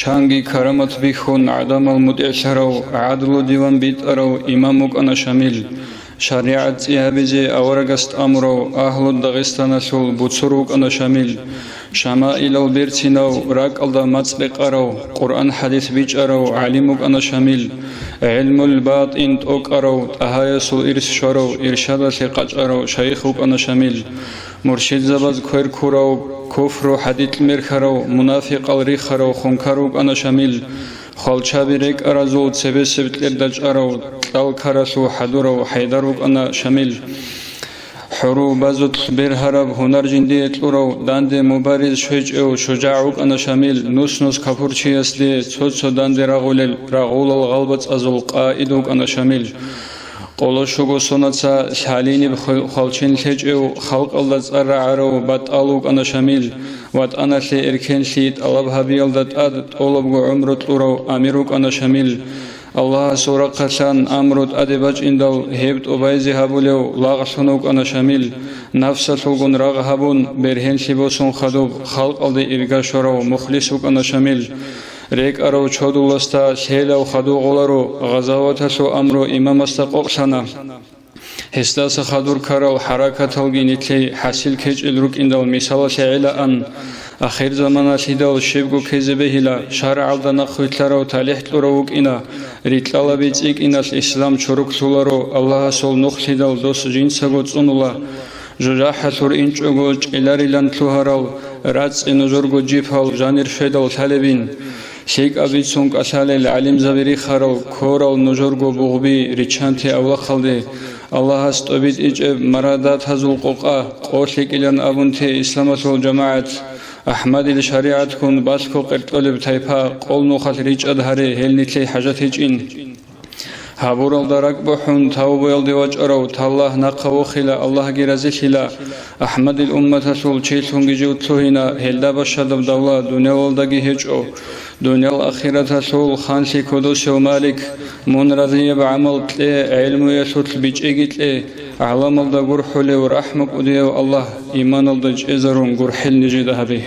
چانگی کرامت بیخون عدم المدعسرو عدل دیوان بیت ارو امامک انا شامل شریعت زیابیزی اورگست امرو اهل داغستان سول بوتسروک انا شامل شمائل البرتینو راک الدا مطبق ارو قرآن حدیث بیچ ارو علمک انا شامل علم الباطن توک ارو تهای سول ارس شارو ارشاد ثقت ارو شیخک انا شامل مرشد زباز کویر کورو كفر حديث المرخرو منافق الريخرو خنكروك أنا شامل خالشابيرك أرازو تسبسبت لردج أرو الكرسو حدورو حيدروك أنا شامل حرو بازوت برهرب هنر جنديت لورو داند مبارز شوج او شجاعوك أنا شامل نوس كفورشي أسلي تسوتسو داند رغول الغلبت أزول قائدوك أنا شامل قولو شوغو سوناتسا شاليني بخالشين لجئو خلق الله تسرع عرو باتالوك أنا شامل وات أنا لي إركين شيد الله بهابي الدت أد طولبغو عمرت لورو أميروك أنا شامل الله سورة قسان أمرت أدباج إندل هبت أبايزي هابوليو لاغسونوك أنا شامل نفس سلغون راغ هابون برهن شبوسون خدوب خلق الله إرغا شورو مخلصوك أنا شامل ريك أرو چودو لستا سيلا وخدو غولارو غزاواتسو أمرو إمام استقوقسانا هستاس خدور كارو حركة الجنيتلي حاسل كيج إدروك إندل مثال سعيلا أن آخر زمان سيدال شبگو كذبهلا شرع الدنا خويتلارو تاليحت لروك إنا ريتلالا بيتيك إنا الإسلام شروك سولارو الله سول نخ سيدال دوس جنسا غوتسونولا جراحة سور إنچوغو چلاري لان تلوهارال راتس إنوزورغو جيبهال جانير فيدال تالبين شيك أبيت سونك أسالي العلم زبيري خارو كورال نجورغو بغبي ريچانتي أولا خالدي الله استوبيت إجب مرادات هزول قوقا قوشيك إلان أبنتي إسلامة الجماعة أحمد الشريعة كون باسكو قرطولب تايبا قول نوخات ريج أدهاري هل نتلي حاجات هجين هابور الدرك بحون توبو يلدواج أرو تالله نقاو خلا الله جرازي خلا أحمد الأمة سول چيل هنگي جوتلو هنا هلدا بشادب دولا دنيا والدگي هجو دنيا الأخيرة سول خانسي كدوس ومالك من رضي بعمل تلي علم يسوت بيج ايجت لي علام الدا قرحو لي ورحمك وديو الله إيمان الدا جئزرون قرحل نجي ذهبي